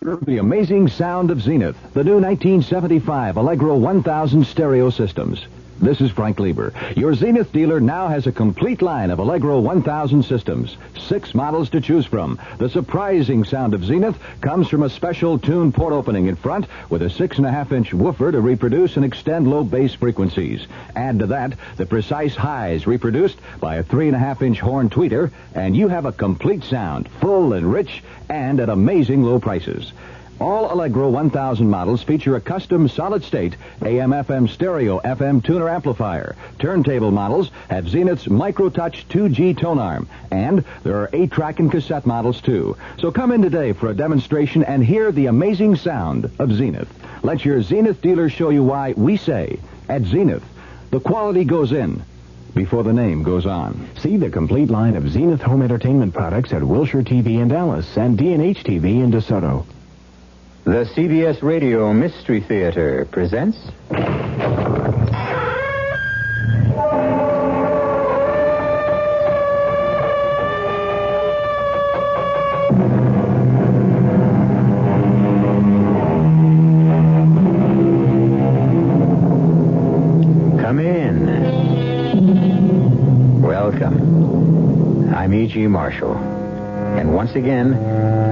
The amazing sound of Zenith, the new 1975 Allegro 1000 stereo systems. This is Frank Lieber. Your Zenith dealer now has a complete line of Allegro 1000 systems. 6 models to choose from. The surprising sound of Zenith comes from a special tune port opening in front with a 6.5-inch woofer to reproduce and extend low bass frequencies. Add to that the precise highs reproduced by a 3.5-inch horn tweeter, and you have a complete sound, full and rich, and at amazing low prices. All Allegro 1000 models feature a custom solid-state AM/FM stereo FM tuner amplifier. Turntable models have Zenith's MicroTouch 2G tone arm, and there are 8-track and cassette models, too. So come in today for a demonstration and hear the amazing sound of Zenith. Let your Zenith dealer show you why we say, at Zenith, the quality goes in before the name goes on. See the complete line of Zenith home entertainment products at Wilshire TV in Dallas and D&H TV in DeSoto. The CBS Radio Mystery Theater presents... Come in. Welcome. I'm E.G. Marshall. And once again,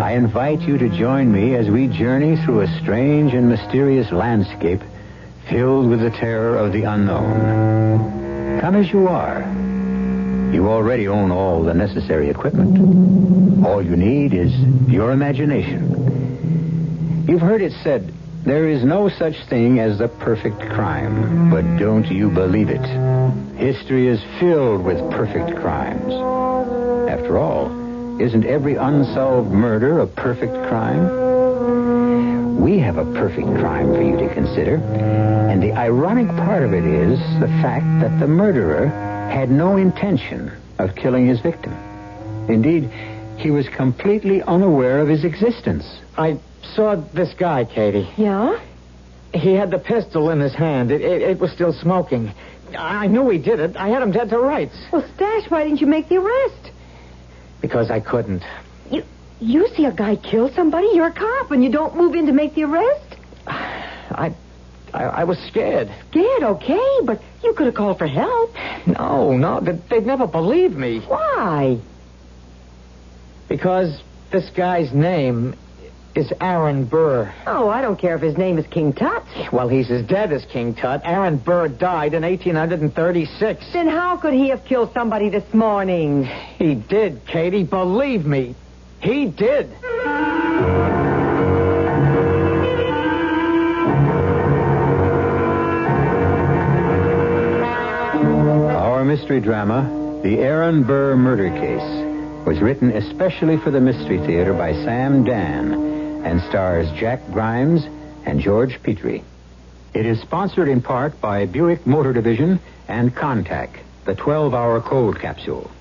I invite you to join me as we journey through a strange and mysterious landscape filled with the terror of the unknown. Come as you are. You already own all the necessary equipment. All you need is your imagination. You've heard it said, there is no such thing as the perfect crime, but don't you believe it. History is filled with perfect crimes. After all, isn't every unsolved murder a perfect crime? We have a perfect crime for you to consider, and the ironic part of it is the fact that the murderer had no intention of killing his victim. Indeed, he was completely unaware of his existence. I saw this guy, Katie. Yeah? He had the pistol in his hand. It was still smoking. I knew he did it. I had him dead to rights. Well, Stash, why didn't you make the arrest? Because I couldn't. You see a guy kill somebody, you're a cop, and you don't move in to make the arrest? I was scared. Scared, okay, but you could have called for help. No, they'd never believe me. Why? Because this guy's name is Aaron Burr. Oh, I don't care if his name is King Tut. Well, he's as dead as King Tut. Aaron Burr died in 1836. Then how could he have killed somebody this morning? He did, Katie. Believe me. He did. Our mystery drama, The Aaron Burr Murder Case, was written especially for the Mystery Theater by Sam Dan and stars Jack Grimes and George Petrie. It is sponsored in part by Buick Motor Division and Contact, the 12-hour cold capsule.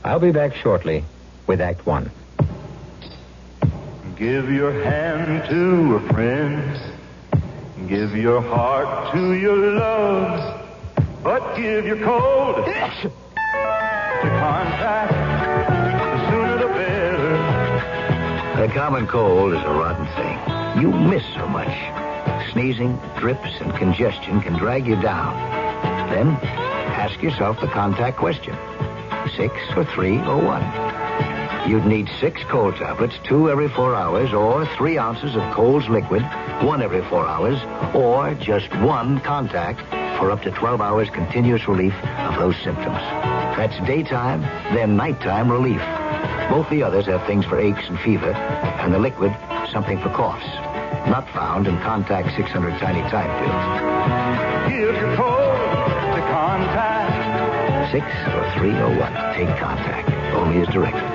I'll be back shortly with Act 1. Give your hand to a friend. Give your heart to your love. But give your cold to contact. The sooner the better. The common cold is a rotten thing. You miss so much. Sneezing, drips, and congestion can drag you down. Then, ask yourself the contact question. 6 or 3 or 1. You'd need 6 cold tablets, 2 every 4 hours, or 3 ounces of Cold's liquid, 1 every 4 hours, or just 1 contact for up to 12 hours continuous relief of those symptoms. That's daytime, then nighttime relief. Both the others have things for aches and fever, and the liquid, something for coughs. Not found in Contact 600 tiny time pills. Give your cold to contact. 6 or 3 or 1. Take Contact. Only as directed.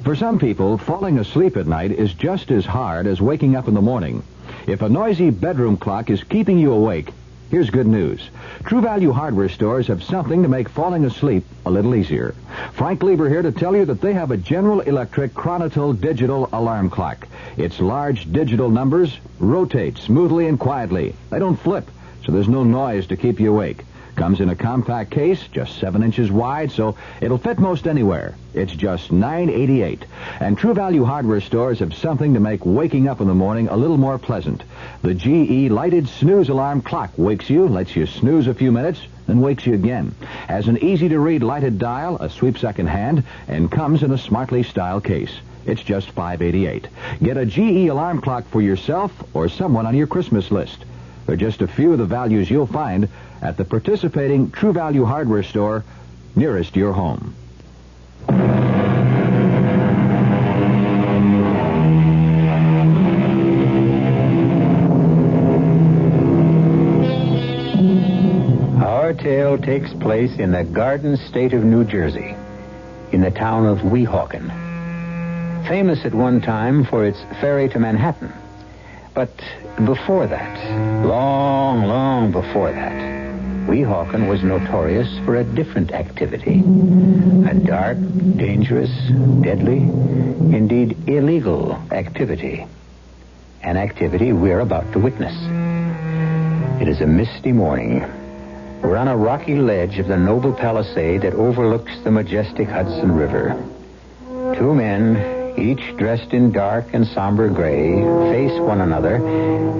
For some people, falling asleep at night is just as hard as waking up in the morning. If a noisy bedroom clock is keeping you awake, here's good news. True Value hardware stores have something to make falling asleep a little easier. Frank Lieber here to tell you that they have a General Electric Chronotyl digital alarm clock. Its large digital numbers rotate smoothly and quietly. They don't flip, so there's no noise to keep you awake. Comes in a compact case, just 7 inches wide, so it'll fit most anywhere. It's just $9.88. And True Value hardware stores have something to make waking up in the morning a little more pleasant. The GE lighted snooze alarm clock wakes you, lets you snooze a few minutes, then wakes you again. Has an easy-to-read lighted dial, a sweep second hand, and comes in a smartly styled case. It's just $5.88. Get a GE alarm clock for yourself or someone on your Christmas list. They're just a few of the values you'll find at the participating True Value hardware store nearest your home. Our tale takes place in the Garden State of New Jersey, in the town of Weehawken. Famous at one time for its ferry to Manhattan. But before that, long before that, Weehawken was notorious for a different activity. A dark, dangerous, deadly, indeed illegal activity. An activity we're about to witness. It is a misty morning. We're on a rocky ledge of the noble palisade that overlooks the majestic Hudson River. 2 men, each dressed in dark and somber gray, face one another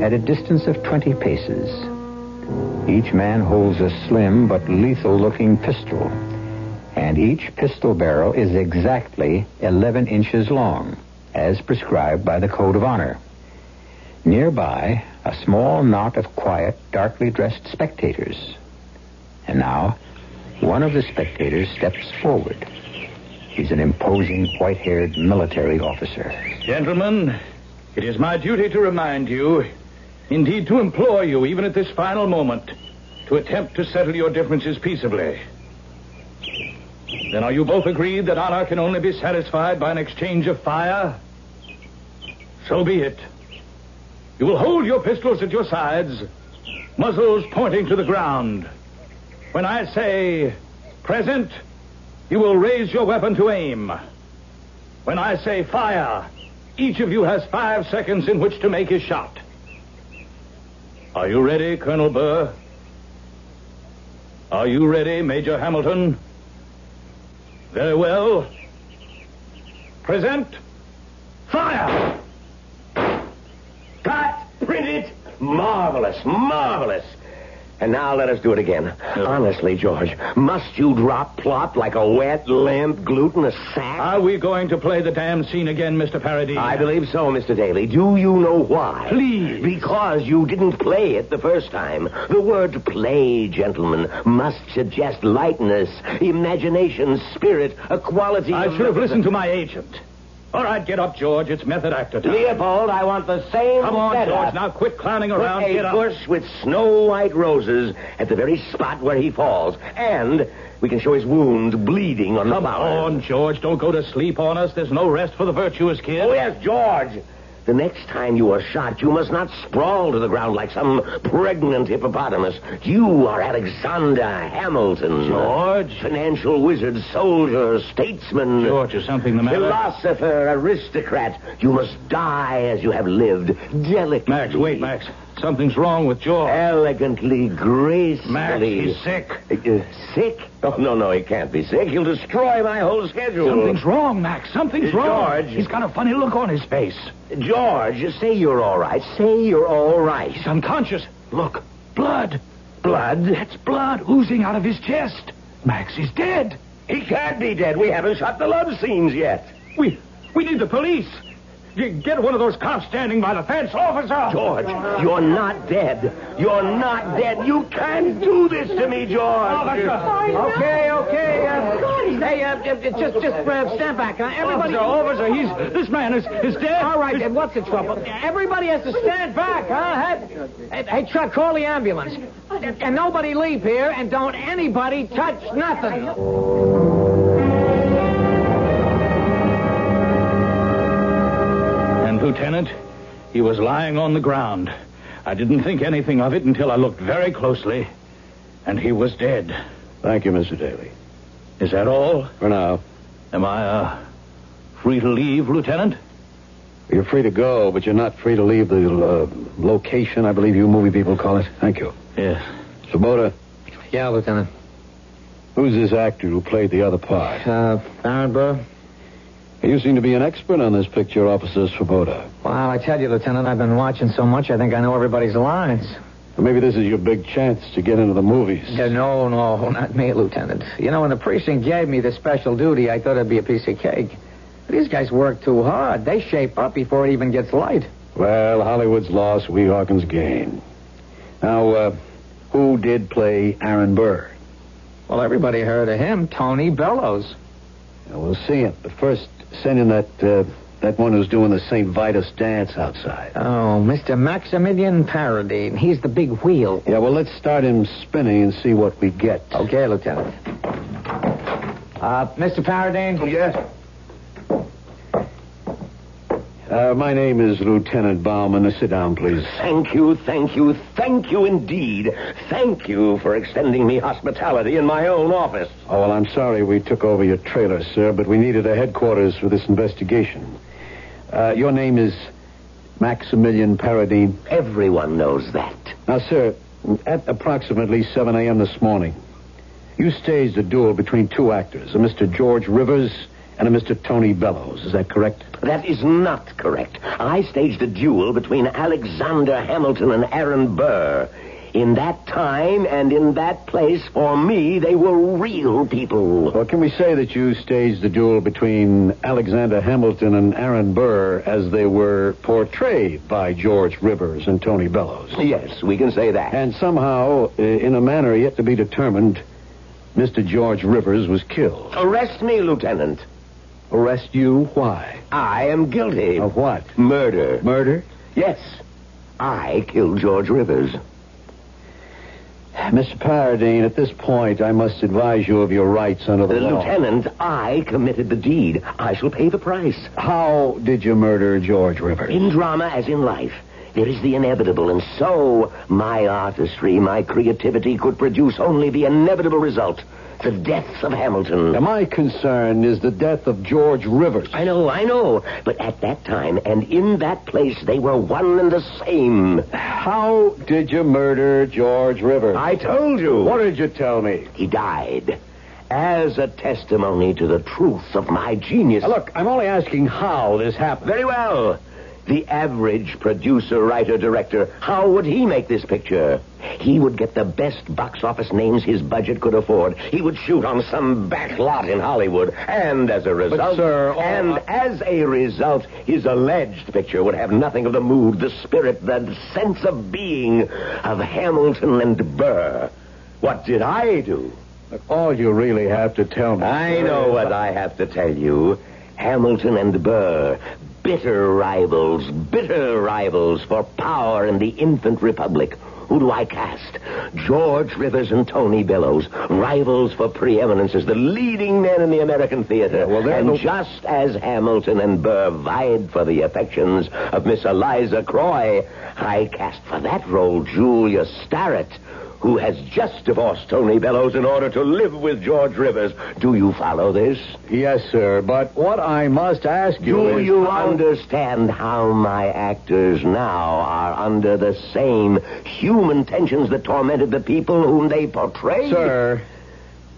at a distance of 20 paces. Each man holds a slim but lethal-looking pistol, and each pistol barrel is exactly 11 inches long, as prescribed by the Code of Honor. Nearby, a small knot of quiet, darkly dressed spectators. And now, one of the spectators steps forward. He's an imposing, white-haired military officer. Gentlemen, it is my duty to remind you, indeed to implore you, even at this final moment, to attempt to settle your differences peaceably. Then are you both agreed that honor can only be satisfied by an exchange of fire? So be it. You will hold your pistols at your sides, muzzles pointing to the ground. When I say, present, you will raise your weapon to aim. When I say fire, each of you has 5 seconds in which to make his shot. Are you ready, Colonel Burr? Are you ready, Major Hamilton? Very well. Present. Fire! Cut! Print it! Marvelous, marvelous. And now let us do it again. Honestly, George, must you drop plop like a wet lamp glued in a sack? Are we going to play the damn scene again, Mr. Paradis? I believe so, Mr. Daly. Do you know why? Please. Because you didn't play it the first time. The word play, gentlemen, must suggest lightness, imagination, spirit, a quality I of... should have listened to my agent. All right, get up, George. It's method actor time. Leopold, I want the same Come on, setup. George. Now quit clowning around. Put Get a up. bush with snow white roses at the very spot where he falls. And we can show his wounds bleeding on the bow. Come on, George. Don't go to sleep on us. There's no rest for the virtuous kid. Oh, yes, George. The next time you are shot, you must not sprawl to the ground like some pregnant hippopotamus. You are Alexander Hamilton. George. Financial wizard, soldier, statesman. George, is something the matter? Philosopher, aristocrat. You must die as you have lived, delicately. Max, wait, Max. Something's wrong with George. Elegantly, gracefully. Max, he's sick. Sick? Oh, no, he can't be sick. He'll destroy my whole schedule. Something's wrong, Max. Something's wrong. George. He's got a funny look on his face. George, say you're all right. Say you're all right. He's unconscious. Look, blood. Blood? That's blood oozing out of his chest. Max, he's dead. He can't be dead. We haven't shot the love scenes yet. We need the police. Get one of those cops standing by the fence, officer. George, you're not dead. You're not dead. You can't do this to me, George. Officer. Okay. Just stand back. Everybody. Officer, this man is dead. All right, then what's the trouble? Everybody has to stand back, huh? Hey, Chuck, call the ambulance. And nobody leave here, and don't anybody touch nothing. Lieutenant, he was lying on the ground. I didn't think anything of it until I looked very closely, and he was dead. Thank you, Mr. Daly. Is that all? For now. Am I, free to leave, Lieutenant? You're free to go, but you're not free to leave the location, I believe you movie people call it. Thank you. Yes. Sabota, Yeah, Lieutenant. Who's this actor who played the other part? Aaron Burr. You seem to be an expert on this picture, Officer Svoboda. Well, I tell you, Lieutenant, I've been watching so much, I think I know everybody's lines. Well, maybe this is your big chance to get into the movies. No, not me, Lieutenant. You know, when the precinct gave me this special duty, I thought it'd be a piece of cake. These guys work too hard. They shape up before it even gets light. Well, Hollywood's loss, Weehawken's gain. Now, who did play Aaron Burr? Well, everybody heard of him, Tony Bellows. Yeah, we'll see him. But first, send in that one who's doing the St. Vitus dance outside. Oh, Mr. Maximilian Paradine. He's the big wheel. Yeah, well, let's start him spinning and see what we get. Okay, Lieutenant. Mr. Paradine? Yes? My name is Lieutenant Bauman. Sit down, please. Thank you indeed. Thank you for extending me hospitality in my own office. Oh, well, I'm sorry we took over your trailer, sir, but we needed a headquarters for this investigation. Your name is Maximilian Paradine? Everyone knows that. Now, sir, at approximately 7 a.m. this morning, you staged a duel between two actors, a Mr. George Rivers and a Mr. Tony Bellows. Is that correct? That is not correct. I staged a duel between Alexander Hamilton and Aaron Burr. In that time and in that place, for me, they were real people. Well, can we say that you staged the duel between Alexander Hamilton and Aaron Burr as they were portrayed by George Rivers and Tony Bellows? Yes, we can say that. And somehow, in a manner yet to be determined, Mr. George Rivers was killed. Arrest me, Lieutenant. Arrest you? Why? I am guilty. Of what? Murder. Murder? Yes. I killed George Rivers. Mr. Paradine, at this point, I must advise you of your rights under the law. Lieutenant, I committed the deed. I shall pay the price. How did you murder George Rivers? In drama as in life, there is the inevitable, and so my artistry, my creativity could produce only the inevitable result. The death of Hamilton. Now, my concern is the death of George Rivers. I know. But at that time and in that place, they were one and the same. How did you murder George Rivers? I told you. What did you tell me? He died as a testimony to the truth of my genius. Now, look, I'm only asking how this happened. Very well. The average producer, writer, director, how would he make this picture? He would get the best box office names his budget could afford. He would shoot on some back lot in Hollywood. And as a result... But, sir... as a result, his alleged picture would have nothing of the mood, the spirit, the sense of being of Hamilton and Burr. What did I do? Look, all you really have to tell me... I know what I have to tell you. Hamilton and Burr... Bitter rivals for power in the infant republic. Who do I cast? George Rivers and Tony Bellows, rivals for preeminence as the leading men in the American theater. And just as Hamilton and Burr vied for the affections of Miss Eliza Croy, I cast for that role Julia Starrett, who has just divorced Tony Bellows in order to live with George Rivers. Do you follow this? Yes, sir, but what I must ask you is... Do you understand how my actors now are under the same human tensions that tormented the people whom they portrayed? Sir,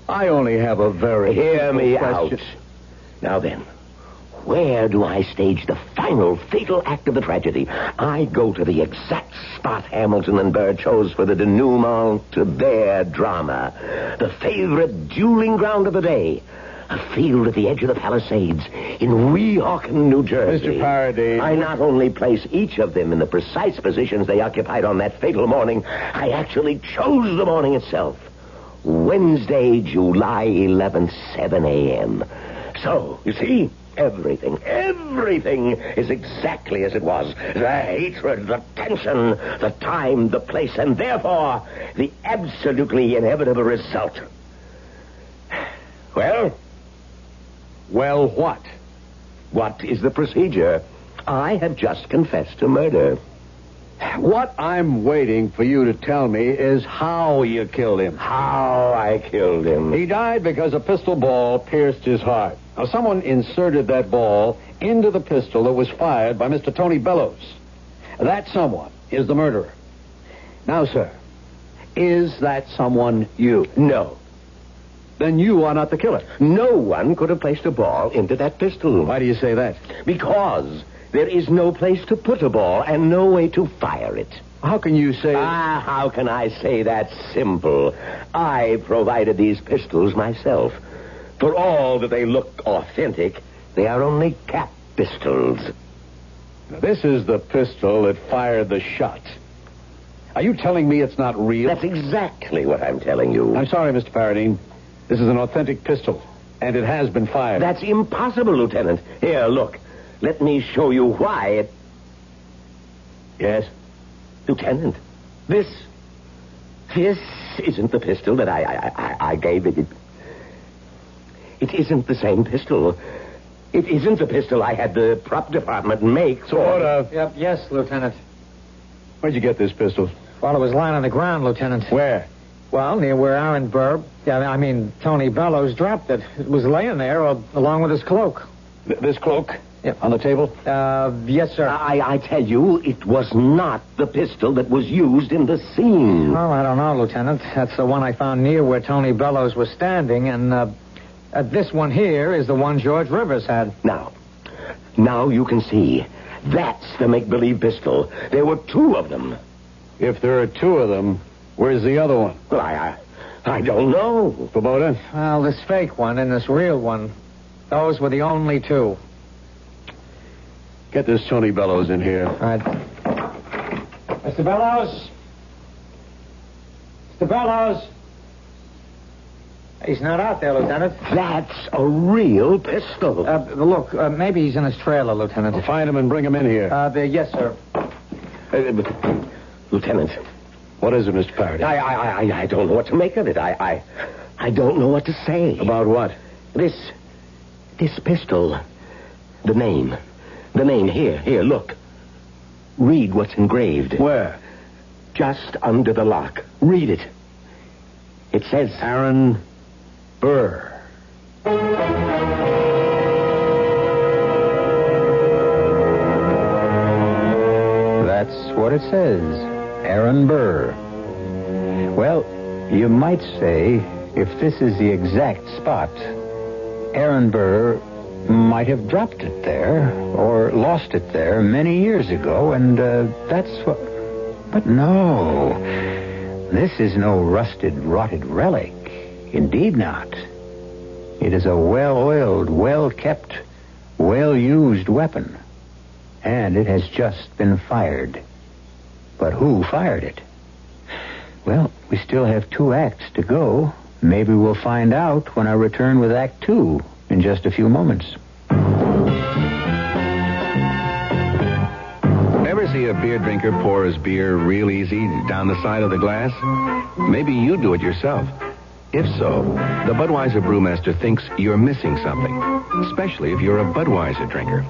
I only have a very... Hear me out. Now then, where do I stage the final fatal act of the tragedy? I go to the exact spot Hamilton and Burr chose for the denouement to their drama. The favorite dueling ground of the day. A field at the edge of the Palisades in Weehawken, New Jersey. Mr. Paradine. I not only place each of them in the precise positions they occupied on that fatal morning, I actually chose the morning itself. Wednesday, July 11th, 7 a.m. So, you see... Everything is exactly as it was. The hatred, the tension, the time, the place, and therefore the absolutely inevitable result. Well, what? What is the procedure? I have just confessed to murder. What I'm waiting for you to tell me is how you killed him. How I killed him. He died because a pistol ball pierced his heart. Now, someone inserted that ball into the pistol that was fired by Mr. Tony Bellows. That someone is the murderer. Now, sir, Is that someone you? No. Then you are not the killer. No one could have placed a ball into that pistol. Why do you say that? Because there is no place to put a ball and no way to fire it. How can you say... How can I say that? Simple. I provided these pistols myself. For all that they look authentic, they are only cap pistols. This is the pistol that fired the shot. Are you telling me it's not real? That's exactly what I'm telling you. I'm sorry, Mr. Paradine. This is an authentic pistol, and it has been fired. That's impossible, Lieutenant. Here, look. Let me show you why it... Yes? Lieutenant, this isn't the pistol that I gave it. It isn't the same pistol. It isn't the pistol I had the prop department make. Sort of. Yep, yes, Lieutenant. Where'd you get this pistol? Well, it was lying on the ground, Lieutenant. Where? Well, near where Aaron Burr, Tony Bellows dropped it. It was laying there along with his cloak. This cloak? Yep. On the table? Yes, sir. I tell you, it was not the pistol that was used in the scene. Well, I don't know, Lieutenant. That's the one I found near where Tony Bellows was standing, and this one here is the one George Rivers had. Now you can see. That's the make-believe pistol. There were two of them. If there are two of them, where's the other one? Well, I don't know. Kubota? Well, this fake one and this real one, those were the only two. Get this Tony Bellows in here. All right. Mr. Bellows? Mr. Bellows? He's not out there, Lieutenant. That's a real pistol. Look, maybe he's in his trailer, Lieutenant. Well, find him and bring him in here. Yes, sir. Lieutenant. What is it, Mr. Paradine? I don't know what to make of it. I don't know what to say. About what? This pistol. The name. The name. Here, look. Read what's engraved. Where? Just under the lock. Read it. It says... Aaron Burr. That's what it says. Aaron Burr. Well, you might say, if this is the exact spot, Aaron Burr might have dropped it there or lost it there many years ago, and that's what... But no, this is no rusted, rotted relic. Indeed not. It is a well-oiled, well-kept, well-used weapon, and it has just been fired. But who fired it? Well, we still have 2 acts to go. Maybe we'll find out when I return with Act 2 in just a few moments. Ever see a beer drinker pour his beer real easy down the side of the glass? Maybe you do it yourself. If so, the Budweiser Brewmaster thinks you're missing something, especially if you're a Budweiser drinker.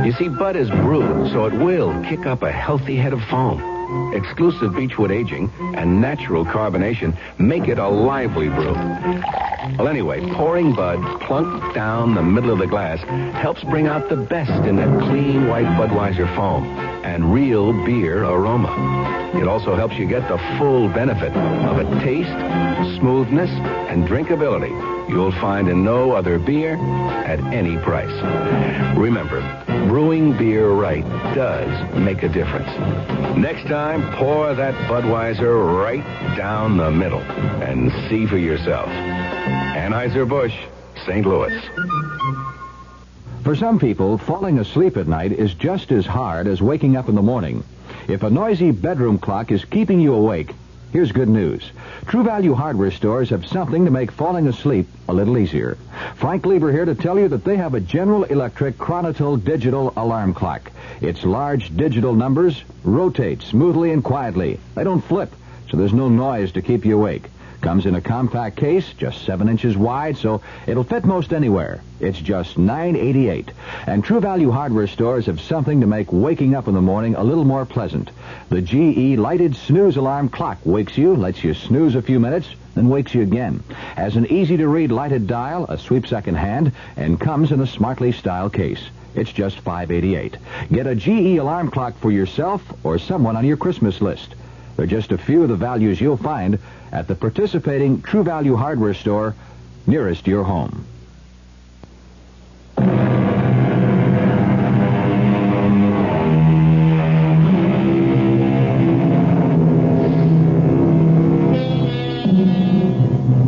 You see, Bud is brewed, so it will kick up a healthy head of foam. Exclusive beechwood aging and natural carbonation make it a lively brew. Well, anyway, pouring Bud plunk down the middle of the glass helps bring out the best in that clean white Budweiser foam and real beer aroma. It also helps you get the full benefit of a taste, smoothness, and drinkability you'll find in no other beer at any price. Remember, brewing beer right does make a difference. Next time, pour that Budweiser right down the middle and see for yourself. Anheuser-Busch, St. Louis. For some people, falling asleep at night is just as hard as waking up in the morning. If a noisy bedroom clock is keeping you awake, here's good news. True Value hardware stores have something to make falling asleep a little easier. Frank Lieber here to tell you that they have a General Electric Chronotle digital alarm clock. Its large digital numbers rotate smoothly and quietly. They don't flip, so there's no noise to keep you awake. Comes in a compact case, just 7 inches wide, so it'll fit most anywhere. It's just $9.88. And True Value hardware stores have something to make waking up in the morning a little more pleasant. The GE lighted snooze alarm clock wakes you, lets you snooze a few minutes, then wakes you again. Has an easy-to-read lighted dial, a sweep second hand, and comes in a smartly styled case. It's just $5.88. Get a GE alarm clock for yourself or someone on your Christmas list. They're just a few of the values you'll find at the participating True Value hardware store nearest your home.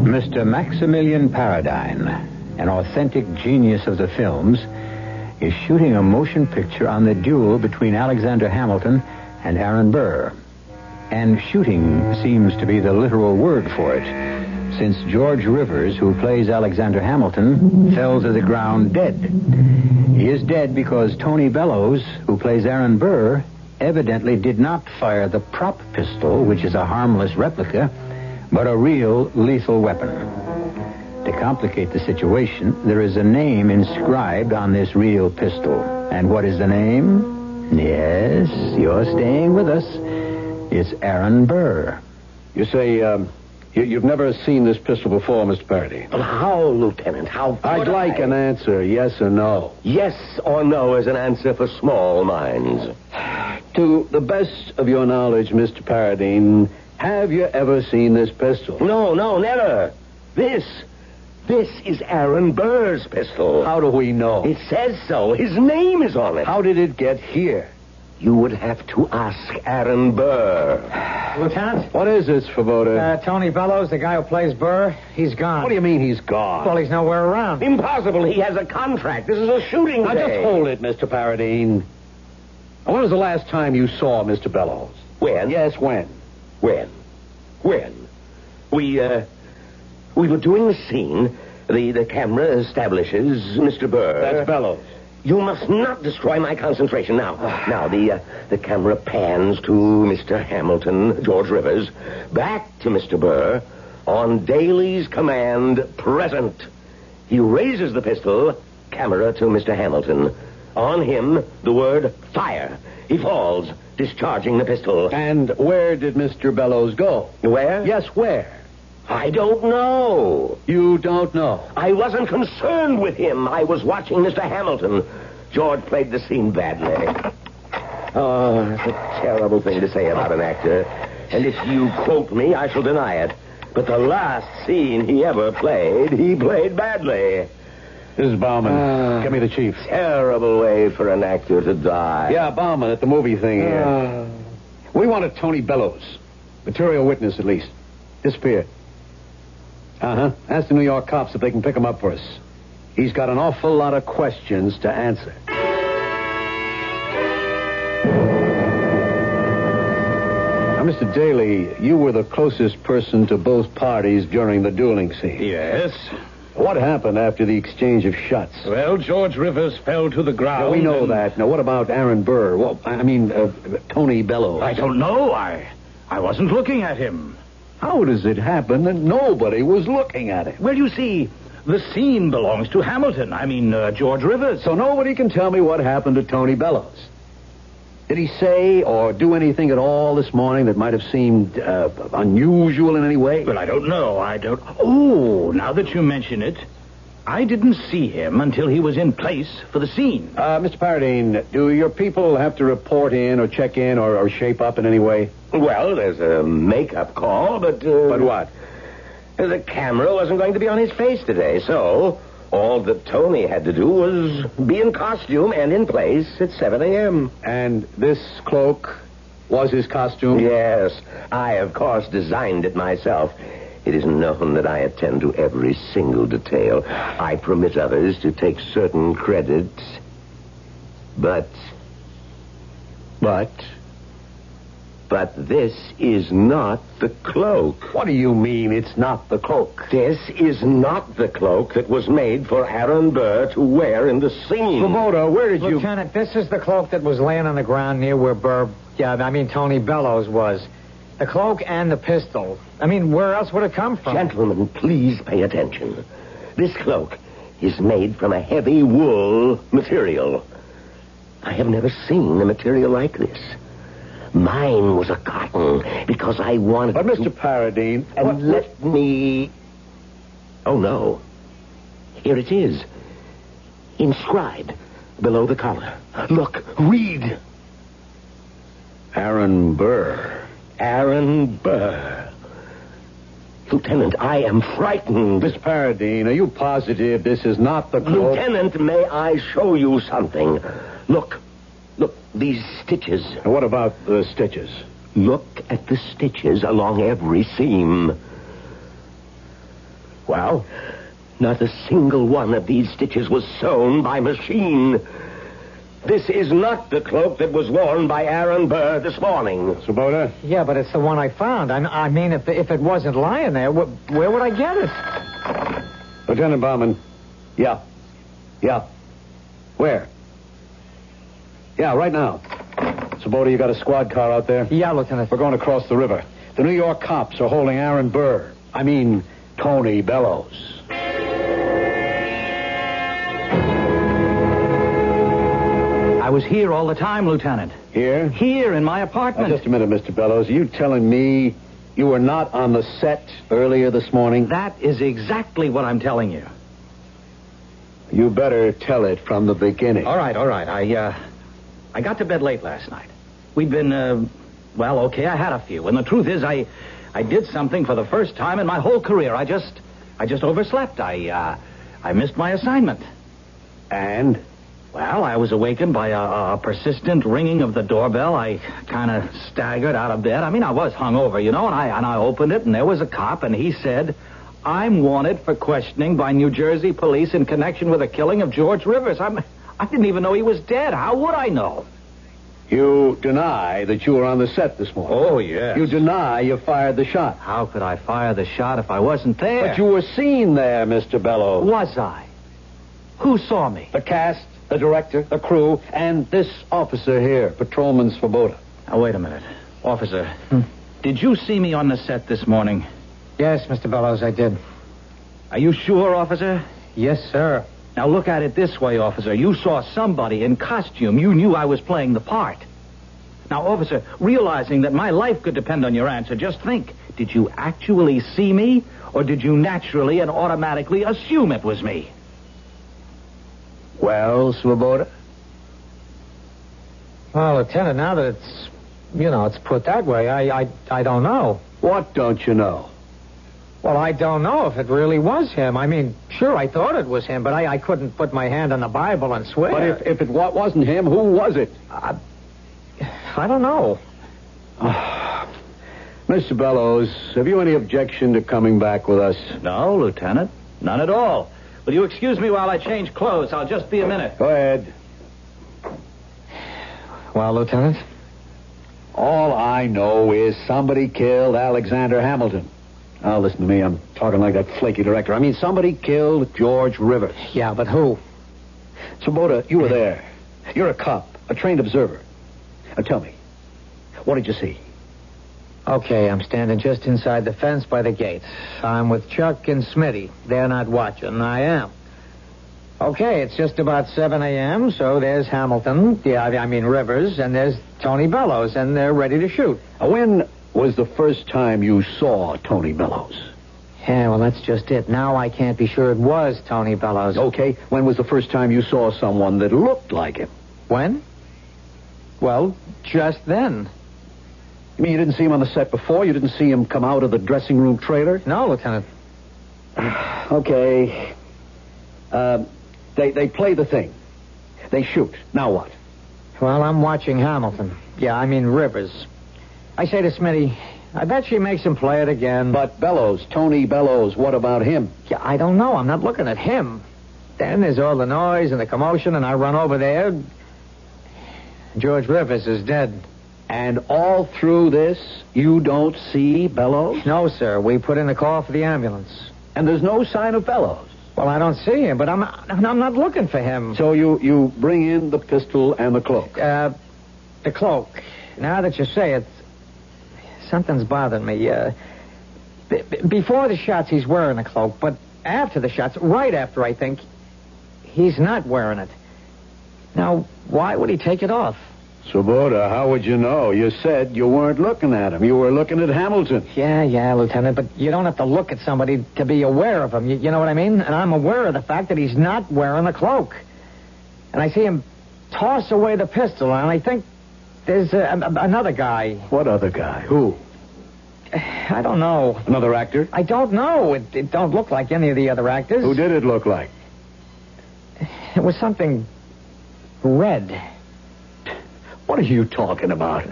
Mr. Maximilian Paradine, an authentic genius of the films, is shooting a motion picture on the duel between Alexander Hamilton and Aaron Burr. And shooting seems to be the literal word for it, since George Rivers, who plays Alexander Hamilton, fell to the ground dead. He is dead because Tony Bellows, who plays Aaron Burr, evidently did not fire the prop pistol, which is a harmless replica, but a real lethal weapon. To complicate the situation, there is a name inscribed on this real pistol. And what is the name? Yes, you're staying with us. It's Aaron Burr. You say, you've never seen this pistol before, Mr. Paradine? Well, how, Lieutenant? How could I'd like an answer, yes or no. Yes or no is an answer for small minds. To the best of your knowledge, Mr. Paradine, have you ever seen this pistol? No, never. This is Aaron Burr's pistol. How do we know? It says so. His name is on it. How did it get here? You would have to ask Aaron Burr. Lieutenant? What is this, Svoboda? Tony Bellows, the guy who plays Burr, he's gone. What do you mean he's gone? Well, he's nowhere around. Impossible. He has a contract. This is a shooting Now, day. just hold it, Mr. Paradine. Now, when was the last time you saw Mr. Bellows? When? Yes, when? When? We were doing the scene. The camera establishes Mr. Burr. That's Bellows. You must not destroy my concentration. Now, the camera pans to Mr. Hamilton, George Rivers, back to Mr. Burr, on Daly's command, present. He raises the pistol, camera to Mr. Hamilton. On him, the word fire. He falls, discharging the pistol. And where did Mr. Bellows go? Where? Yes, where? I don't know. You don't know? I wasn't concerned with him. I was watching Mr. Hamilton. George played the scene badly. Oh, that's a terrible thing to say about an actor. And if you quote me, I shall deny it. But the last scene he ever played, he played badly. This is Bauman. Get me the chief. Terrible way for an actor to die. Yeah, Bauman at the movie thing here. We wanted Tony Bellows. Material witness, at least. Disappeared. Uh-huh. Ask the New York cops if they can pick him up for us. He's got an awful lot of questions to answer. Now, Mr. Daly, you were the closest person to both parties during the dueling scene. Yes. What happened after the exchange of shots? Well, George Rivers fell to the ground. Yeah, we know that. Now, what about Aaron Burr? Well, Tony Bellows. I don't know. I wasn't looking at him. How does it happen that nobody was looking at him? Well, you see, the scene belongs to Hamilton. George Rivers. So nobody can tell me what happened to Tony Bellows. Did he say or do anything at all this morning that might have seemed unusual in any way? Well, I don't know. Oh, now that you mention it, I didn't see him until he was in place for the scene. Mr. Paradine, do your people have to report in or check in or shape up in any way? Well, there's a makeup call, but... But what? The camera wasn't going to be on his face today, so all that Tony had to do was be in costume and in place at 7 a.m. And this cloak was his costume? Yes. I, of course, designed it myself. It is known that I attend to every single detail. I permit others to take certain credits. But this is not the cloak. What do you mean it's not the cloak? This is not the cloak that was made for Aaron Burr to wear in the scene. Svoboda, where did you... Lieutenant, this is the cloak that was laying on the ground near where Tony Bellows was. The cloak and the pistol. Where else would it come from? Gentlemen, please pay attention. This cloak is made from a heavy wool material. I have never seen a material like this. Mine was a cotton because I wanted But, Mr. Paradine... And let me... Oh, no. Here it is. Inscribed below the collar. Look, read. Aaron Burr. Aaron Burr. Lieutenant, I am frightened. Miss Paradine, are you positive this is not the cloak? Lieutenant, may I show you something? Look, these stitches. What about the stitches? Look at the stitches along every seam. Well? Not a single one of these stitches was sewn by machine. This is not the cloak that was worn by Aaron Burr this morning. Swoboda? Yeah, but it's the one I found. I mean, if it wasn't lying there, where would I get it? Lieutenant Bauman. Yeah. Where? Yeah, right now. Swoboda, you got a squad car out there? Yeah, Lieutenant. We're going across the river. The New York cops are holding Aaron Burr. I mean, Tony Bellows. I was here all the time, Lieutenant. Here? Here in my apartment. Now, just a minute, Mr. Bellows. Are you telling me you were not on the set earlier this morning? That is exactly what I'm telling you. You better tell it from the beginning. All right. I got to bed late last night. We'd been, okay, I had a few. And the truth is, I did something for the first time in my whole career. I just overslept. I missed my assignment. And? Well, I was awakened by a persistent ringing of the doorbell. I kind of staggered out of bed. I mean, I was hungover, and I opened it, and there was a cop, and he said, "I'm wanted for questioning by New Jersey police in connection with the killing of George Rivers." I didn't even know he was dead. How would I know? You deny that you were on the set this morning? Oh, yes. You deny you fired the shot? How could I fire the shot if I wasn't there? But you were seen there, Mr. Bellows. Was I? Who saw me? The cast, the director, the crew, and this officer here, Patrolman Swoboda. Now, wait a minute. Officer, did you see me on the set this morning? Yes, Mr. Bellows, I did. Are you sure, officer? Yes, sir. Now, look at it this way, officer. You saw somebody in costume. You knew I was playing the part. Now, officer, realizing that my life could depend on your answer, just think. Did you actually see me, or did you naturally and automatically assume it was me? Well, Swoboda? Well, Lieutenant, now that it's put that way, I don't know. What don't you know? Well, I don't know if it really was him. I mean, sure, I thought it was him, but I couldn't put my hand on the Bible and swear. But if it wasn't him, who was it? I don't know. Mr. Bellows, have you any objection to coming back with us? No, Lieutenant. None at all. Will you excuse me while I change clothes? I'll just be a minute. Go ahead. Well, Lieutenant? All I know is somebody killed Alexander Hamilton. Now, listen to me. I'm talking like that flaky director. I mean, somebody killed George Rivers. Yeah, but who? Swoboda, you were there. You're a cop, a trained observer. Now, tell me, what did you see? Okay, I'm standing just inside the fence by the gate. I'm with Chuck and Smitty. They're not watching. I am. Okay, it's just about 7 a.m., so there's Hamilton, Rivers, and there's Tony Bellows, and they're ready to shoot. When was the first time you saw Tony Bellows? Yeah, well, that's just it. Now I can't be sure it was Tony Bellows. Okay, when was the first time you saw someone that looked like him? When? Well, just then. You mean you didn't see him on the set before? You didn't see him come out of the dressing room trailer? No, Lieutenant. Okay. They play the thing. They shoot. Now what? Well, I'm watching Hamilton. Rivers. I say to Smitty, I bet she makes him play it again. But Bellows, Tony Bellows, what about him? Yeah, I don't know. I'm not looking at him. Then there's all the noise and the commotion, and I run over there. George Rivers is dead. And all through this, you don't see Bellows? No, sir. We put in a call for the ambulance. And there's no sign of Bellows? Well, I don't see him, but I'm not looking for him. So you bring in the pistol and the cloak? The cloak. Now that you say it, something's bothering me. Before the shots, he's wearing a cloak, but after the shots, right after, I think, he's not wearing it. Now, why would he take it off? Swoboda, how would you know? You said you weren't looking at him. You were looking at Hamilton. Yeah, Lieutenant, but you don't have to look at somebody to be aware of him. You know what I mean? And I'm aware of the fact that he's not wearing the cloak. And I see him toss away the pistol, and I think there's another guy. What other guy? Who? I don't know. Another actor? I don't know. It don't look like any of the other actors. Who did it look like? It was something red. What are you talking about?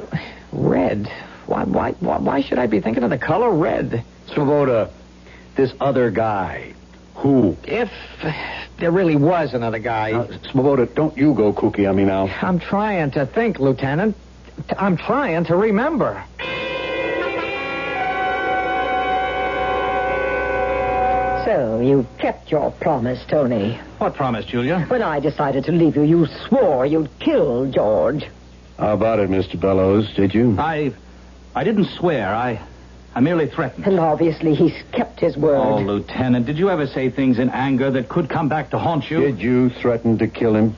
Red? Why should I be thinking of the color red? Svoboda, this other guy. Who? If there really was another guy. Svoboda, don't you go kooky on me now. I'm trying to think, Lieutenant. I'm trying to remember. So, you kept your promise, Tony. What promise, Julia? When I decided to leave you, you swore you'd kill George. How about it, Mr. Bellows? Did you? I didn't swear. I merely threatened. And obviously he's kept his word. Oh, Lieutenant, did you ever say things in anger that could come back to haunt you? Did you threaten to kill him?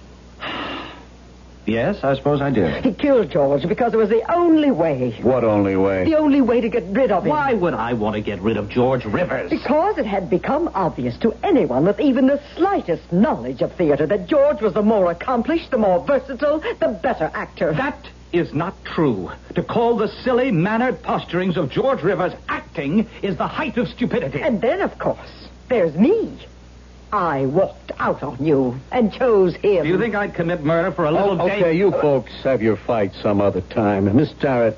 Yes, I suppose I did. He killed George because it was the only way. What only way? The only way to get rid of him. Why would I want to get rid of George Rivers? Because it had become obvious to anyone with even the slightest knowledge of theater that George was the more accomplished, the more versatile, the better actor. That is not true. To call the silly, mannered posturings of George Rivers acting is the height of stupidity. And then, of course, there's me. I walked out on you and chose him. Do you think I'd commit murder for a little date? Okay, you folks have your fight some other time. Miss Tarrant,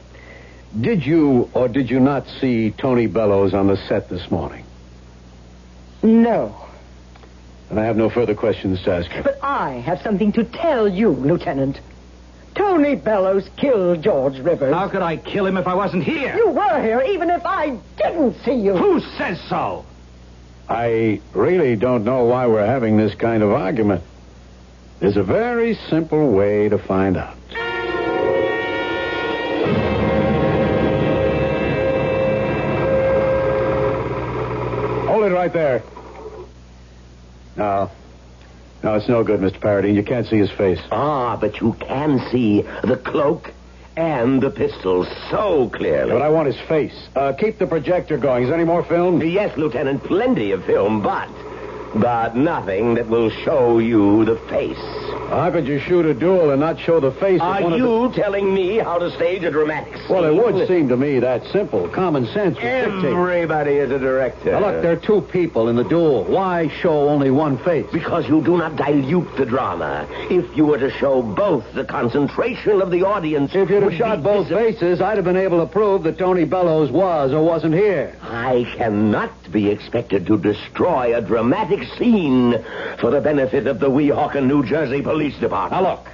did you or did you not see Tony Bellows on the set this morning? No. And I have no further questions to ask you. But I have something to tell you, Lieutenant. Tony Bellows killed George Rivers. How could I kill him if I wasn't here? You were here even if I didn't see you. Who says so? I really don't know why we're having this kind of argument. There's a very simple way to find out. Hold it right there. No, it's no good, Mr. Paradine. You can't see his face. Ah, but you can see the cloak and the pistols so clearly. But I want his face. Keep the projector going. Is there any more film? Yes, Lieutenant, plenty of film, but nothing that will show you the face. How could you shoot a duel and not show the face of Are one you of the... telling me how to stage a dramatic scene? Well, it would seem to me that simple. Common sense would dictate. Everybody is a director. Now, look, there are two people in the duel. Why show only one face? Because you do not dilute the drama. If you were to show both, the concentration of the audience... If you'd have shot both faces, I'd have been able to prove that Tony Bellows was or wasn't here. I cannot be expected to destroy a dramatic scene for the benefit of the Weehawken, New Jersey Police Department. Now, look.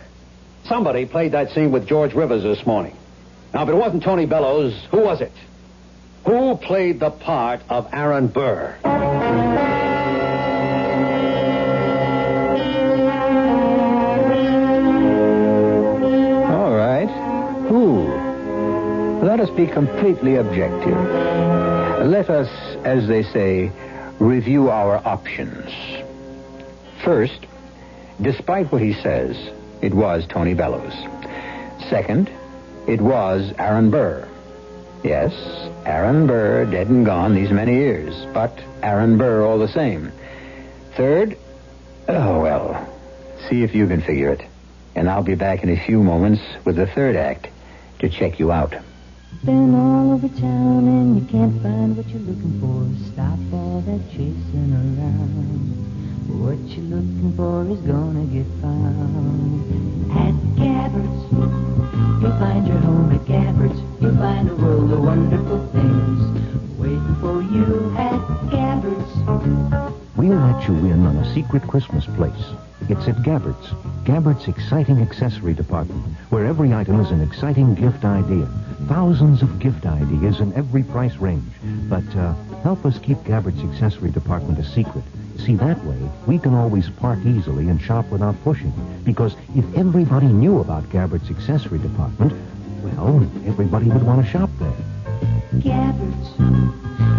Somebody played that scene with George Rivers this morning. Now, if it wasn't Tony Bellows, who was it? Who played the part of Aaron Burr? All right. Who? Let us be completely objective. Let us, as they say, review our options. First, despite what he says, it was Tony Bellows. Second, it was Aaron Burr. Yes, Aaron Burr, dead and gone these many years, but Aaron Burr all the same. Third, oh, well, see if you can figure it. And I'll be back in a few moments with the third act to check you out. Been all over town and you can't find what you're looking for. Stop all that chasing around. What you're looking for is gonna get found. At Gabbard's, you'll find your home at Gabbard's. You'll find a world of wonderful things waiting for you at Gabbard's. We'll let you in on a secret Christmas place. It's at Gabbard's. Gabbard's exciting accessory department, where every item is an exciting gift idea. Thousands of gift ideas in every price range. But help us keep Gabbard's accessory department a secret. See, that way, we can always park easily and shop without pushing. Because if everybody knew about Gabbard's accessory department, well, everybody would want to shop there. Gabbard's.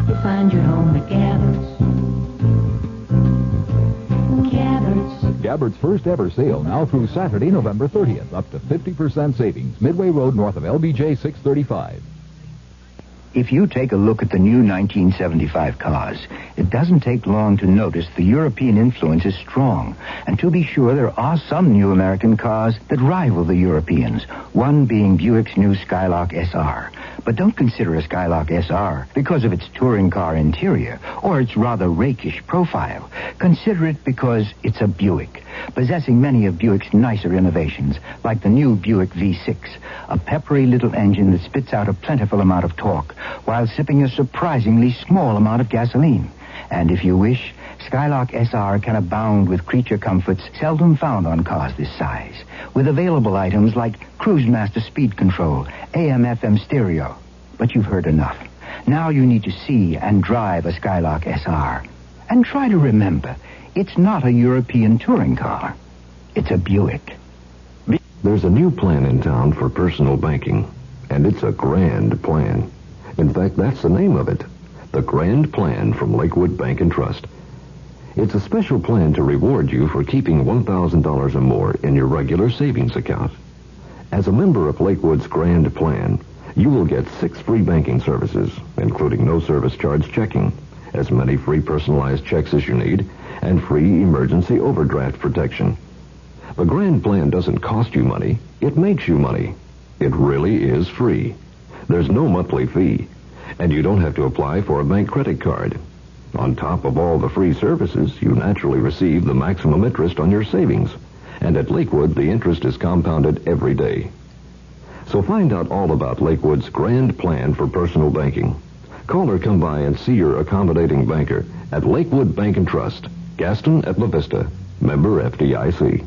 You'll find your home at Gabbard's. Gabbard's. Gabbard's first ever sale now through Saturday, November 30th. Up to 50% savings. Midway Road north of LBJ 635. If you take a look at the new 1975 cars, it doesn't take long to notice the European influence is strong. And to be sure, there are some new American cars that rival the Europeans, one being Buick's new Skylark SR. But don't consider a Skylark SR because of its touring car interior or its rather rakish profile. Consider it because it's a Buick, possessing many of Buick's nicer innovations, like the new Buick V6, a peppery little engine that spits out a plentiful amount of torque while sipping a surprisingly small amount of gasoline. And if you wish, Skylark SR can abound with creature comforts seldom found on cars this size, with available items like Cruise Master speed control, AM/FM stereo. But you've heard enough. Now you need to see and drive a Skylark SR. And try to remember, it's not a European touring car. It's a Buick. There's a new plan in town for personal banking, and it's a grand plan. In fact, that's the name of it, the Grand Plan from Lakewood Bank and Trust. It's a special plan to reward you for keeping $1,000 or more in your regular savings account. As a member of Lakewood's Grand Plan, you will get 6 free banking services, including no service charge checking, as many free personalized checks as you need, and free emergency overdraft protection. The Grand Plan doesn't cost you money, it makes you money. It really is free. There's no monthly fee, and you don't have to apply for a bank credit card. On top of all the free services, you naturally receive the maximum interest on your savings. And at Lakewood, the interest is compounded every day. So find out all about Lakewood's Grand Plan for personal banking. Call or come by and see your accommodating banker at Lakewood Bank and Trust, Gaston at La Vista, member FDIC.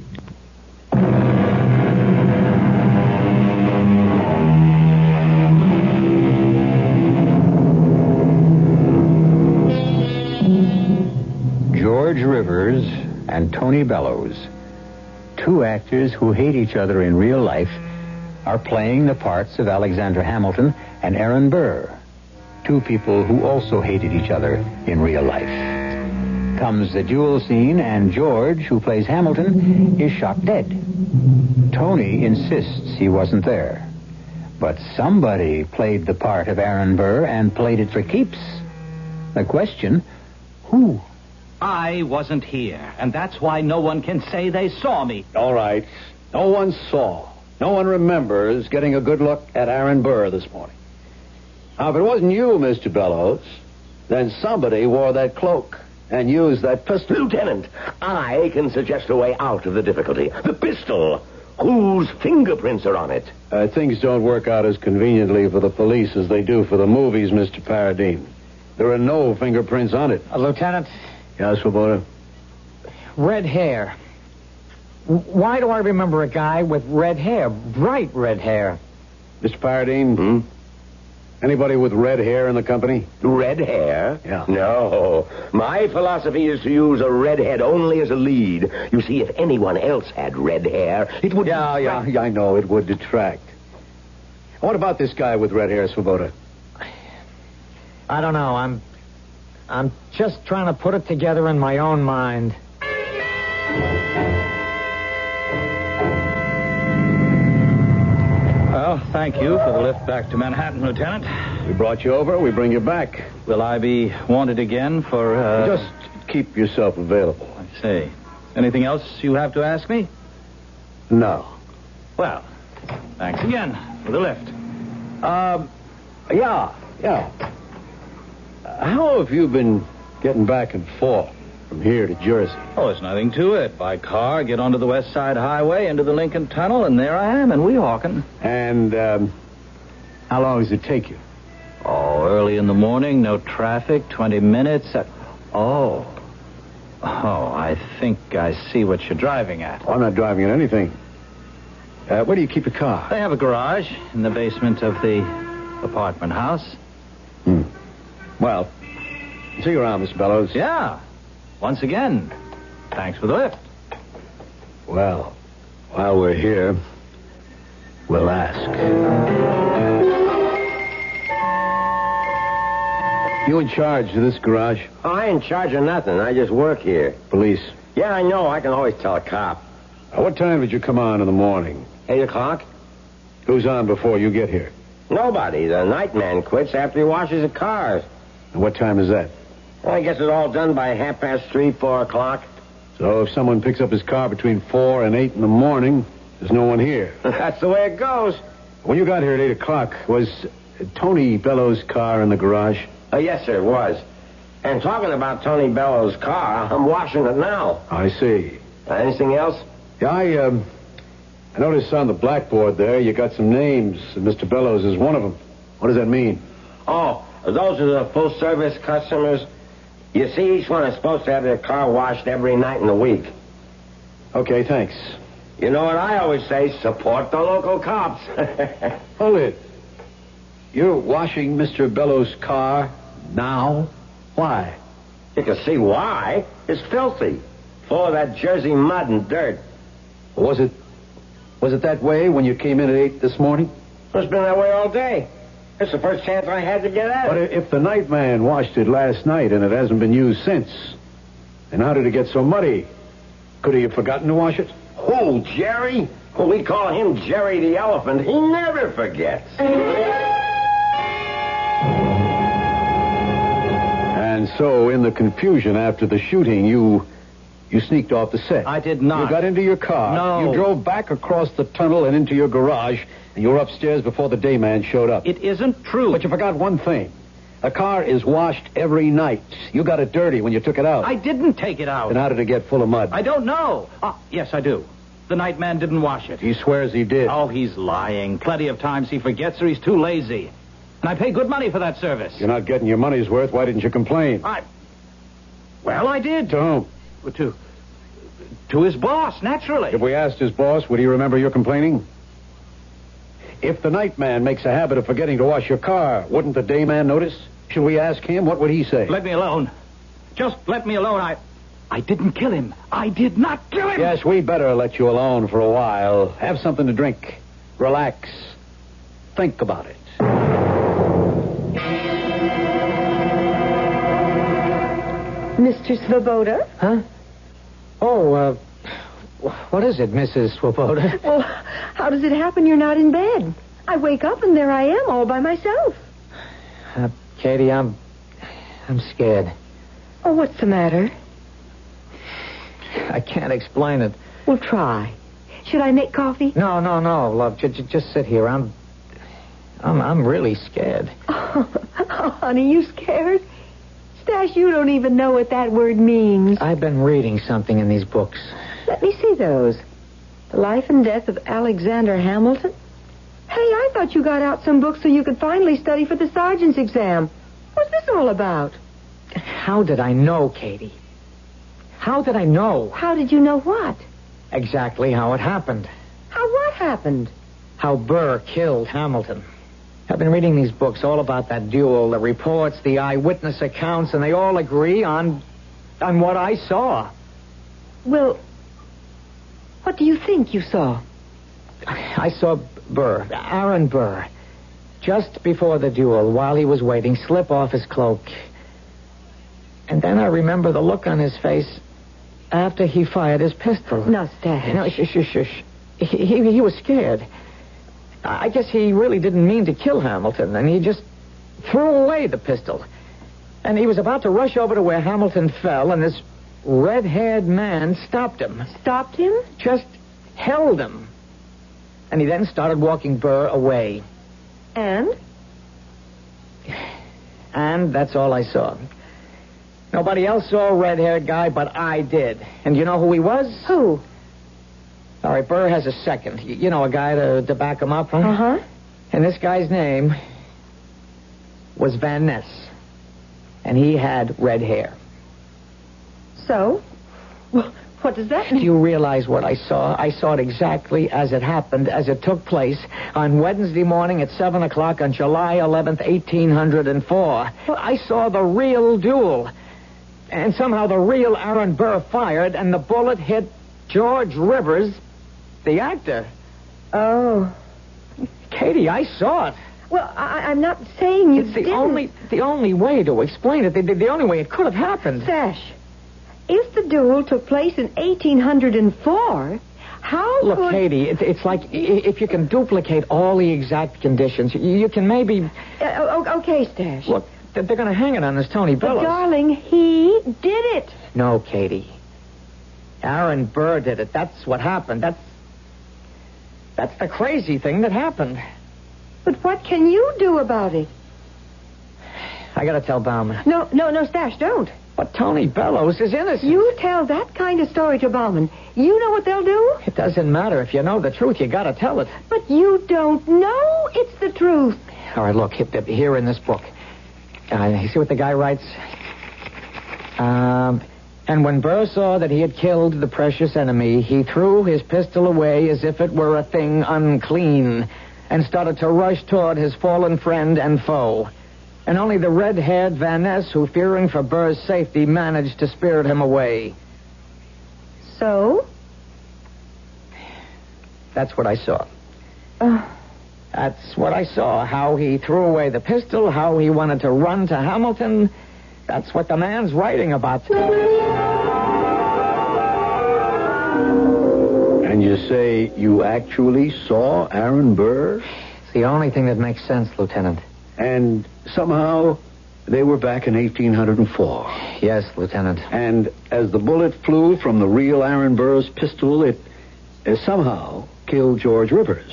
George Rivers and Tony Bellows, two actors who hate each other in real life, are playing the parts of Alexander Hamilton and Aaron Burr, two people who also hated each other in real life. Comes the duel scene, and George, who plays Hamilton, is shot dead. Tony insists he wasn't there. But somebody played the part of Aaron Burr and played it for keeps. The question, who? I wasn't here, and that's why no one can say they saw me. All right. No one saw. No one remembers getting a good look at Aaron Burr this morning. Now, if it wasn't you, Mr. Bellows, then somebody wore that cloak and used that pistol. Lieutenant, I can suggest a way out of the difficulty. The pistol. Whose fingerprints are on it? Things don't work out as conveniently for the police as they do for the movies, Mr. Paradine. There are no fingerprints on it. Lieutenant? Yes, Swoboda? Red hair. Why do I remember a guy with red hair? Bright red hair. Mr. Paradine? Anybody with red hair in the company? Red hair? Yeah. No. My philosophy is to use a redhead only as a lead. You see, if anyone else had red hair, it would... Yeah, I know. It would detract. What about this guy with red hair, Swoboda? I don't know. I'm just trying to put it together in my own mind. Well, thank you for the lift back to Manhattan, Lieutenant. We brought you over. We bring you back. Will I be wanted again for, Just keep yourself available. I see. Anything else you have to ask me? No. Well, thanks again for the lift. Yeah. How have you been getting back and forth from here to Jersey? Oh, there's nothing to it. By car, get onto the West Side Highway, into the Lincoln Tunnel, and there I am in Weehawken. And, how long does it take you? Oh, early in the morning, no traffic, 20 minutes. Oh, I think I see what you're driving at. I'm not driving at anything. Where do you keep your car? They have a garage in the basement of the apartment house. Well, see you around, Mr. Bellows. Yeah. Once again, thanks for the lift. Well, while we're here, we'll ask. You in charge of this garage? Oh, I ain't in charge of nothing. I just work here. Police? Yeah, I know. I can always tell a cop. What time did you come on in the morning? 8 o'clock? Who's on before you get here? Nobody. The night man quits after he washes the cars. And what time is that? Well, he gets it all done by 3:30, 4 o'clock. So if someone picks up his car between 4 and 8 in the morning, there's no one here. That's the way it goes. When you got here at 8 o'clock, was Tony Bellows' car in the garage? Yes, sir, it was. And talking about Tony Bellows' car, I'm washing it now. I see. Anything else? Yeah, I noticed on the blackboard there you got some names. Mr. Bellows is one of them. What does that mean? Oh, those are the full-service customers. You see, each one is supposed to have their car washed every night in the week. Okay, thanks. You know what I always say, support the local cops. Hold it. You're washing Mr. Bellows' car now? Why? You can see why. It's filthy. Full of that Jersey mud and dirt. Was it that way when you came in at 8 this morning? It's been that way all day. It's the first chance I had to get at But it. if the night man washed it last night and it hasn't been used since, then how did it get so muddy? Could he have forgotten to wash it? Who, Jerry? Well, we call him Jerry the Elephant. He never forgets. And so, in the confusion after the shooting, you sneaked off the set. I did not. You got into your car. No. You drove back across the tunnel and into your garage, and you were upstairs before the day man showed up. It isn't true. But you forgot one thing. A car is washed every night. You got it dirty when you took it out. I didn't take it out. Then how did it get full of mud? I don't know. Yes, I do. The night man didn't wash it. He swears he did. Oh, he's lying. Plenty of times he forgets or he's too lazy. And I pay good money for that service. You're not getting your money's worth. Why didn't you complain? Well, I did. To whom? To his boss, naturally. If we asked his boss, would he remember your complaining? If the night man makes a habit of forgetting to wash your car, wouldn't the day man notice? Should we ask him? What would he say? Let me alone. Just let me alone. I didn't kill him. I did not kill him. Yes, we better let you alone for a while. Have something to drink. Relax. Think about it. Mr. Svoboda? Huh? Oh, what is it, Mrs. Swoboda? Well, how does it happen you're not in bed? I wake up and there I am all by myself. Katie, I'm scared. Oh, what's the matter? I can't explain it. Well, try. Should I make coffee? No, love. Just sit here. I'm really scared. Oh, honey, you scared? Stash, you don't even know what that word means. I've been reading something in these books. Let me see those. The Life and Death of Alexander Hamilton. Hey, I thought you got out some books so you could finally study for the sergeant's exam. What's this all about? How did I know, Katie? How did I know? How did you know what? Exactly how it happened. How what happened? How Burr killed Hamilton. I've been reading these books all about that duel, the reports, the eyewitness accounts, and they all agree on what I saw. Well, what do you think you saw? I saw Burr, Aaron Burr, just before the duel, while he was waiting, slip off his cloak. And then I remember the look on his face after he fired his pistol. No, Stash. No, shush. He was scared. I guess he really didn't mean to kill Hamilton, and he just threw away the pistol. And he was about to rush over to where Hamilton fell, and this red-haired man stopped him. Stopped him? Just held him. And he then started walking Burr away. And? And that's all I saw. Nobody else saw a red-haired guy, but I did. And you know who he was? Who? All right, Burr has a second. You know, a guy to back him up, huh? Uh-huh. And this guy's name was Van Ness. And he had red hair. So? Well, what does that Do mean? you realize what I saw? I saw it exactly as it happened, as it took place on Wednesday morning at 7 o'clock on July 11th, 1804. I saw the real duel. And somehow the real Aaron Burr fired, and the bullet hit George Rivers, the actor. Oh. Katie, I saw it. Well, I'm not saying you It's didn't. the only way to explain it. The only way it could have happened. Sash, if the duel took place in 1804, How Look, could... Katie, it's like if you can duplicate all the exact conditions, you can maybe... Okay, Stash. Look, they're going to hang it on this Tony But, Bellows. darling, he did it. No, Katie. Aaron Burr did it. That's what happened. That's the crazy thing that happened. But what can you do about it? I got to tell Bauman. No, Stash, don't. But Tony Bellows is innocent. You tell that kind of story to Bauman. You know what they'll do? It doesn't matter. If you know the truth, you got to tell it. But you don't know it's the truth. All right, look, here in this book. You see what the guy writes? And when Burr saw that he had killed the precious enemy, he threw his pistol away as if it were a thing unclean and started to rush toward his fallen friend and foe. And only the red-haired Van Ness, who, fearing for Burr's safety, managed to spirit him away. So? That's what I saw. That's what I saw. How he threw away the pistol, how he wanted to run to Hamilton. That's what the man's writing about. And you say you actually saw Aaron Burr? It's the only thing that makes sense, Lieutenant. And somehow they were back in 1804. Yes, Lieutenant. And as the bullet flew from the real Aaron Burr's pistol, it somehow killed George Rivers.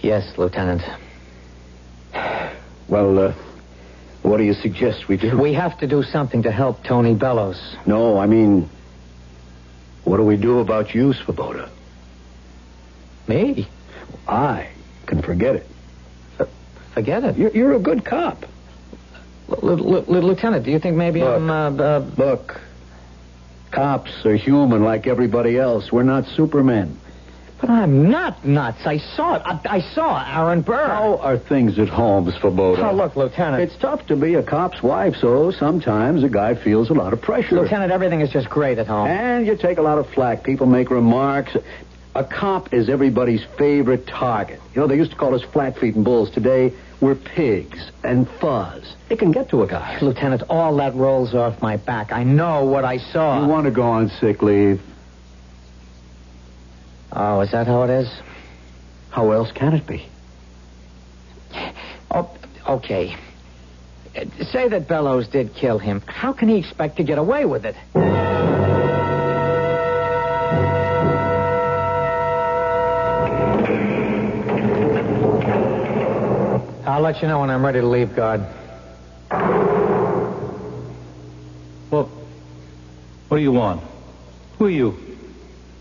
Yes, Lieutenant. Well, what do you suggest we do? We have to do something to help Tony Bellows. No, I mean, what do we do about you, Svoboda? Me? I can forget it. Forget it? You're a good cop. Lieutenant, do you think maybe Look, cops are human like everybody else. We're not supermen. But I'm not nuts. I saw it. I saw Aaron Burr. How are things at home, Svoboda? Oh, look, Lieutenant. It's tough to be a cop's wife, so sometimes a guy feels a lot of pressure. Lieutenant, everything is just great at home. And you take a lot of flack. People make remarks. A cop is everybody's favorite target. You know, they used to call us flat-feet and bulls. Today, we're pigs and fuzz. It can get to a guy. Lieutenant, all that rolls off my back. I know what I saw. You want to go on sick leave? Oh, is that how it is? How else can it be? Oh, okay. Say that Bellows did kill him. How can he expect to get away with it? I'll let you know when I'm ready to leave, guard. Well, what do you want? Who are you?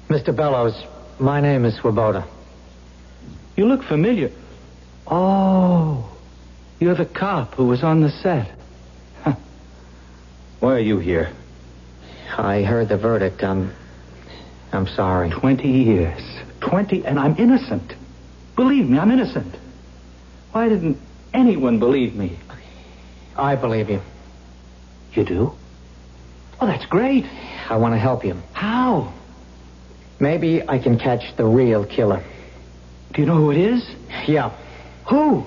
Mr. Bellows, my name is Swoboda. You look familiar. Oh, you're the cop who was on the set. Huh. Why are you here? I heard the verdict. I'm sorry. 20 years. 20, and I'm innocent. Believe me, I'm innocent. Why didn't anyone believe me? I believe you. You do? Oh, that's great. I want to help you. How? Maybe I can catch the real killer. Do you know who it is? Yeah. Who?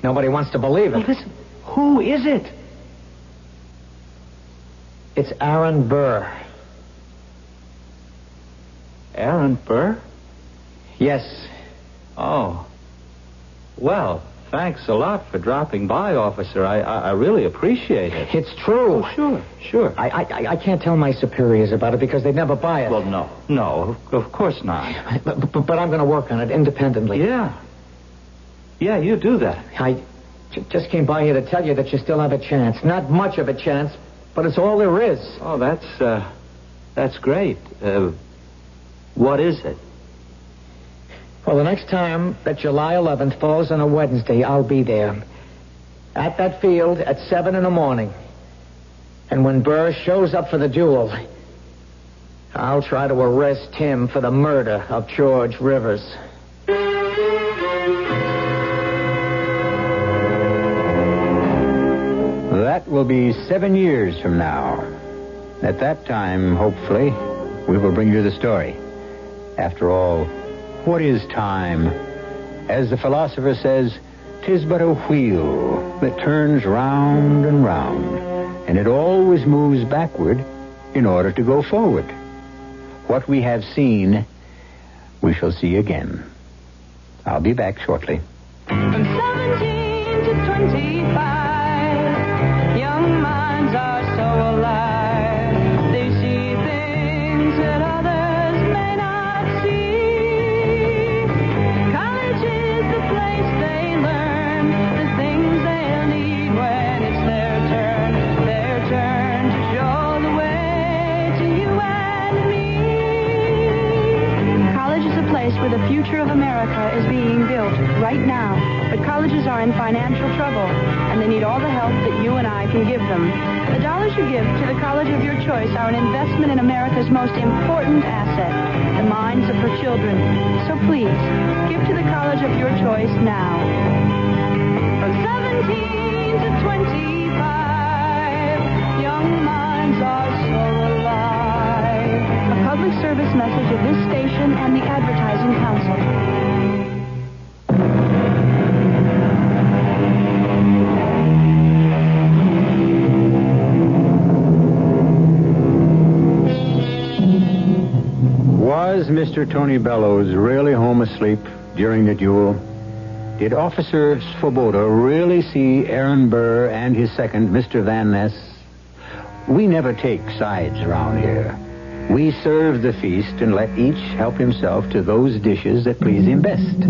Nobody wants to believe it. Well, listen, who is it? It's Aaron Burr. Aaron Burr? Yes. Oh. Well, thanks a lot for dropping by, officer. I really appreciate it. It's true. Oh, sure. I can't tell my superiors about it because they'd never buy it. Well, no, of course not. But I'm going to work on it independently. Yeah, you do that. I just came by here to tell you that you still have a chance. Not much of a chance, but it's all there is. Oh, that's great. What is it? Well, the next time that July 11th falls on a Wednesday, I'll be there. At that field at 7 a.m. And when Burr shows up for the duel, I'll try to arrest him for the murder of George Rivers. That will be 7 years from now. At that time, hopefully, we will bring you the story. After all, what is time? As the philosopher says, 'tis but a wheel that turns round and round, and it always moves backward in order to go forward. what we have seen, we shall see again. I'll be back shortly. From 17 to 25, young minds are so alive. They see things that others may not see. College is the place they learn the things they'll need when it's their turn to show the way to you and me. College is a place where the future of America is being built right now. But colleges are in financial trouble, and they need all the help that you and I can give them. The dollars you give to the college of your choice are an investment in America's most important asset, the minds of her children. So please, give to the college of your choice now. From 17 to 25, young minds are so alive. A public service message of this station and the Advertising Council. Was Mr. Tony Bellows really home asleep during the duel? Did Officer Svoboda really see Aaron Burr and his second, Mr. Van Ness? We never take sides around here. We serve the feast and let each help himself to those dishes that please him best.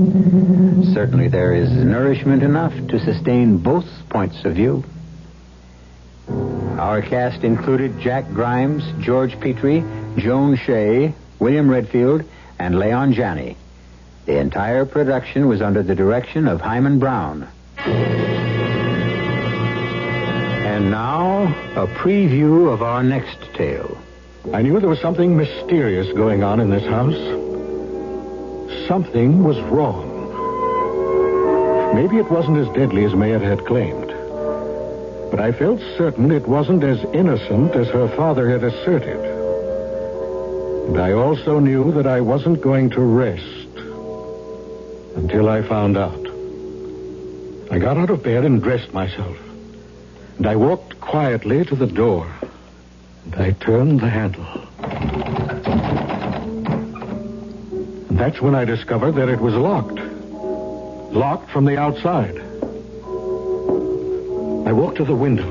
Certainly there is nourishment enough to sustain both points of view. Our cast included Jack Grimes, George Petrie, Joan Shea, William Redfield, and Leon Janney. The entire production was under the direction of Himan Brown. And now, a preview of our next tale. I knew there was something mysterious going on in this house. Something was wrong. Maybe it wasn't as deadly as Mayette had claimed. But I felt certain it wasn't as innocent as her father had asserted. And I also knew that I wasn't going to rest until I found out. I got out of bed and dressed myself. And I walked quietly to the door. And I turned the handle. And that's when I discovered that it was locked. Locked from the outside. I walked to the window.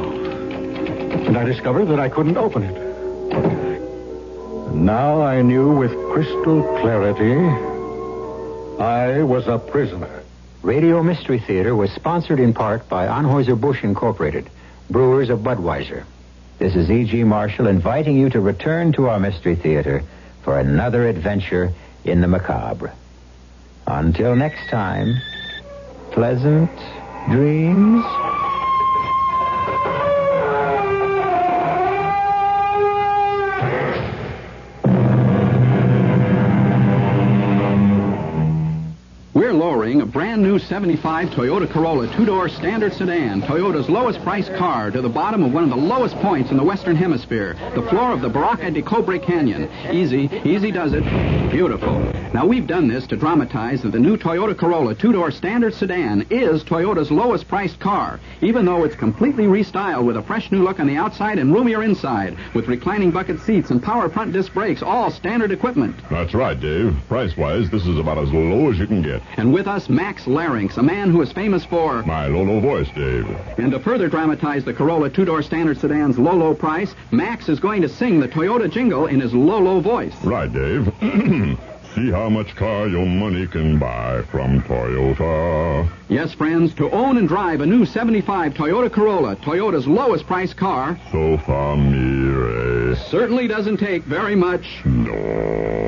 And I discovered that I couldn't open it. And now I knew with crystal clarity I was a prisoner. Radio Mystery Theater was sponsored in part by Anheuser-Busch Incorporated, brewers of Budweiser. This is E.G. Marshall inviting you to return to our Mystery Theater for another adventure in the macabre. Until next time, pleasant dreams. A brand new 75 Toyota Corolla two-door standard sedan, Toyota's lowest priced car, to the bottom of one of the lowest points in the Western Hemisphere, the floor of the Barranca de Cobre Canyon. Easy does it. Beautiful. Now, we've done this to dramatize that the new Toyota Corolla two-door standard sedan is Toyota's lowest priced car, even though it's completely restyled with a fresh new look on the outside and roomier inside, with reclining bucket seats and power front disc brakes, all standard equipment. That's right, Dave. Price-wise, this is about as low as you can get. And with us, Max Larynx, a man who is famous for... my low voice, Dave. And to further dramatize the Corolla two-door standard sedan's low price, Max is going to sing the Toyota jingle in his low voice. Right, Dave. See how much car your money can buy from Toyota. Yes, friends, to own and drive a new 75 Toyota Corolla, Toyota's lowest priced car... so familiar. Certainly doesn't take very much. No.